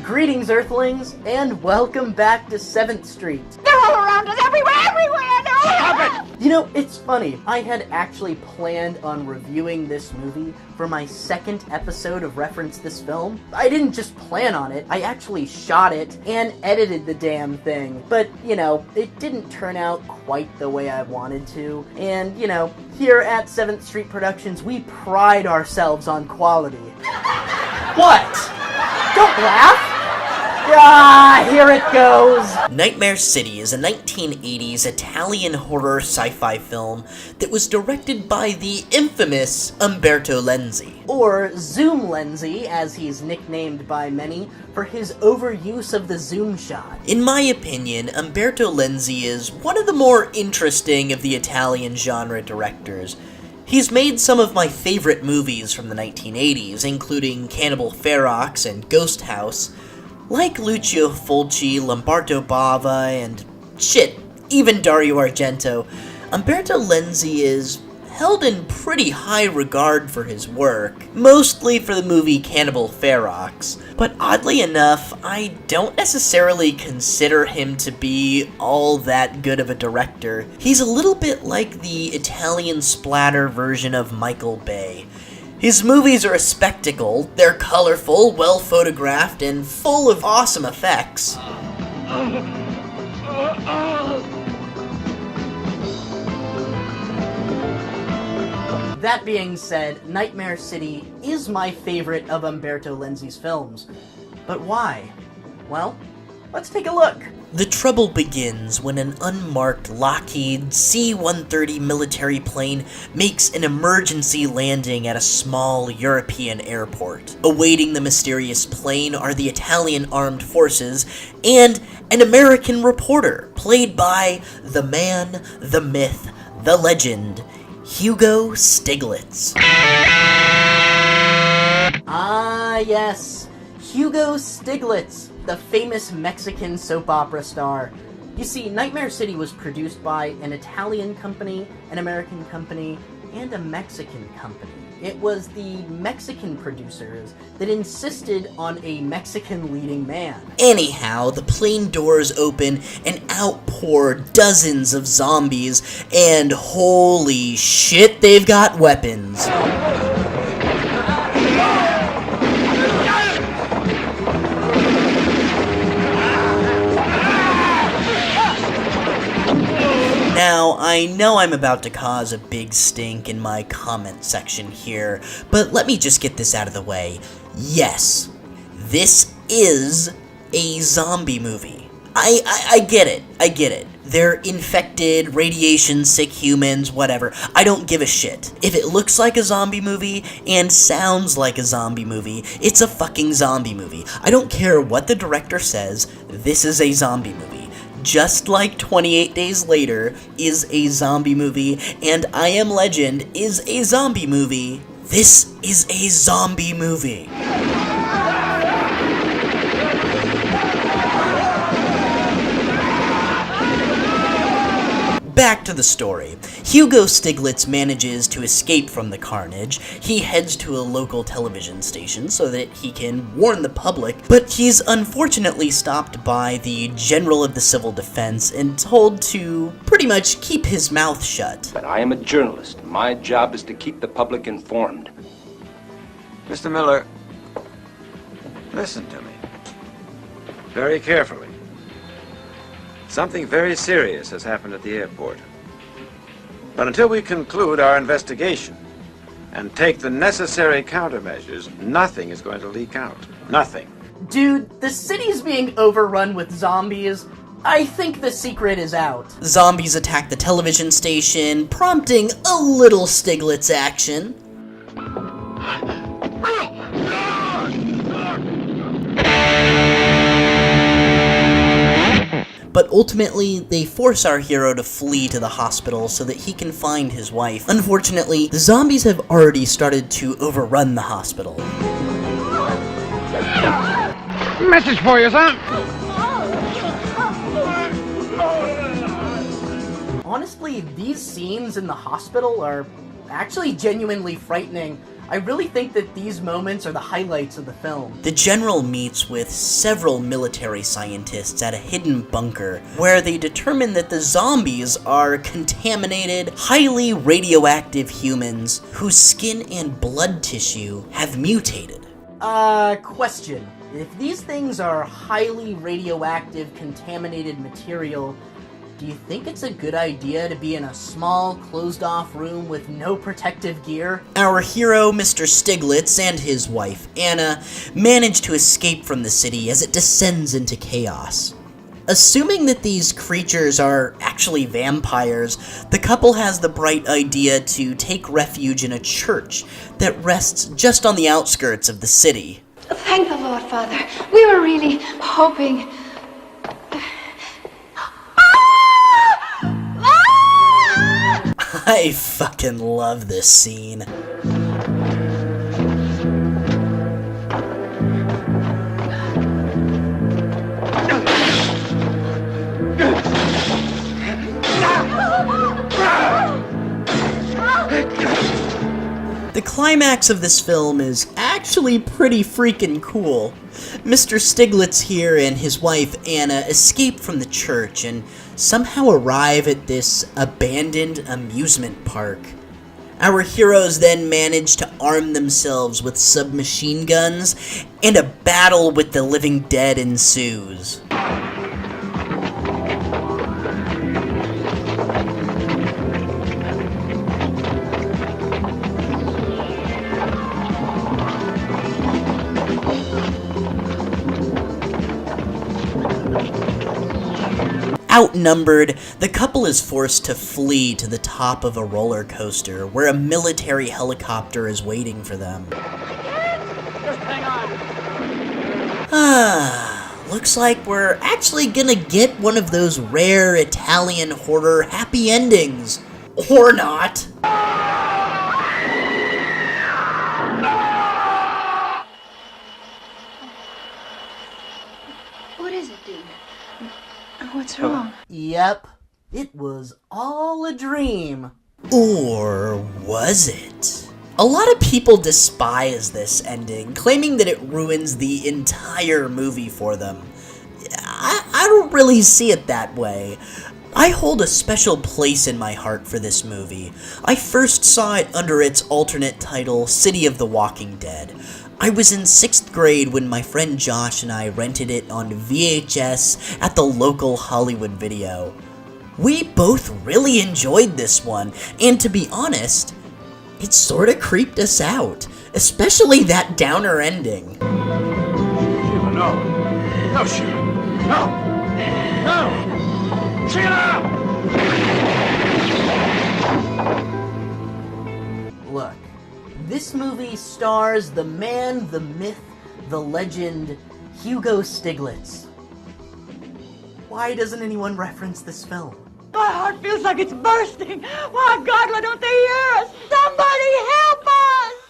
Greetings, Earthlings, and welcome back to 7th Street. They're all around us, everywhere! Stop it! You know, it's funny. I had actually planned on reviewing this movie for my second episode of Reference This Film. I didn't just plan on it, I actually shot it and edited the damn thing. But, you know, it didn't turn out quite the way I wanted to. And, you know, here at 7th Street Productions, we pride ourselves on quality. What? Don't laugh! Ah, here it goes! Nightmare City is a 1980s Italian horror sci-fi film that was directed by the infamous Umberto Lenzi. Or Zoom Lenzi, as he's nicknamed by many, for his overuse of the zoom shot. In my opinion, Umberto Lenzi is one of the more interesting of the Italian genre directors. He's made some of my favorite movies from the 1980s, including Cannibal Ferox and Ghost House, like Lucio Fulci, Lombardo Bava, and shit, even Dario Argento. Umberto Lenzi is held in pretty high regard for his work, mostly for the movie Cannibal Ferox, but oddly enough, I don't necessarily consider him to be all that good of a director. He's a little bit like the Italian splatter version of Michael Bay. His movies are a spectacle, they're colorful, well photographed, and full of awesome effects. That being said, Nightmare City is my favorite of Umberto Lenzi's films. But why? Well, let's take a look. The trouble begins when an unmarked Lockheed C-130 military plane makes an emergency landing at a small European airport. Awaiting the mysterious plane are the Italian armed forces and an American reporter, played by the man, the myth, the legend, Hugo Stiglitz. Ah, yes, Hugo Stiglitz, the famous Mexican soap opera star. You see, Nightmare City was produced by an Italian company, an American company, and a Mexican company. It was the Mexican producers that insisted on a Mexican leading man. Anyhow, the plane doors open and out pour dozens of zombies, and holy shit, they've got weapons. Now, I know I'm about to cause a big stink in my comment section here, but let me just get this out of the way. Yes, this is a zombie movie. I get it. They're infected, radiation-sick humans, whatever. I don't give a shit. If it looks like a zombie movie and sounds like a zombie movie, it's a fucking zombie movie. I don't care what the director says, this is a zombie movie. Just like 28 Days Later is a zombie movie, and I Am Legend is a zombie movie, this is a zombie movie. Back to the story. Hugo Stiglitz manages to escape from the carnage. He heads to a local television station so that he can warn the public, but he's unfortunately stopped by the General of the Civil Defense and told to pretty much keep his mouth shut. But I am a journalist. My job is to keep the public informed. Mr. Miller, listen to me very carefully. Something very serious has happened at the airport. But until we conclude our investigation and take the necessary countermeasures, nothing is going to leak out. Nothing. Dude, the city's being overrun with zombies. I think the secret is out. Zombies attack the television station, prompting a little Stiglitz action. But ultimately, they force our hero to flee to the hospital so that he can find his wife. Unfortunately, the zombies have already started to overrun the hospital. Message for you, son. Honestly, these scenes in the hospital are actually genuinely frightening. I really think that these moments are the highlights of the film. The general meets with several military scientists at a hidden bunker, where they determine that the zombies are contaminated, highly radioactive humans whose skin and blood tissue have mutated. Question. If these things are highly radioactive, contaminated material, do you think it's a good idea to be in a small, closed-off room with no protective gear? Our hero, Mr. Stiglitz, and his wife, Anna, manage to escape from the city as it descends into chaos. Assuming that these creatures are actually vampires, the couple has the bright idea to take refuge in a church that rests just on the outskirts of the city. Thank the Lord, Father. We were really hoping... I fucking love this scene. The climax of this film is actually pretty freaking cool. Mr. Stiglitz here and his wife Anna escape from the church and somehow arrive at this abandoned amusement park. Our heroes then manage to arm themselves with submachine guns, and a battle with the living dead ensues. Outnumbered, the couple is forced to flee to the top of a roller coaster where a military helicopter is waiting for them. Just hang on. Looks like we're actually gonna get one of those rare Italian horror happy endings. Or not. What is it, Dean? What's wrong? Yep. It was all a dream. Or was it? A lot of people despise this ending, claiming that it ruins the entire movie for them. I don't really see it that way. I hold a special place in my heart for this movie. I first saw it under its alternate title, City of the Walking Dead. I was in 6th grade when my friend Josh and I rented it on VHS at the local Hollywood Video. We both really enjoyed this one, and to be honest, it sorta creeped us out, especially that downer ending. Sheila, no. No, Sheila. No. No. Sheila! Look, this movie stars the man, the myth, the legend, Hugo Stiglitz. Why doesn't anyone reference this film? My heart feels like it's bursting. Why, God, why don't they hear us? Somebody help us!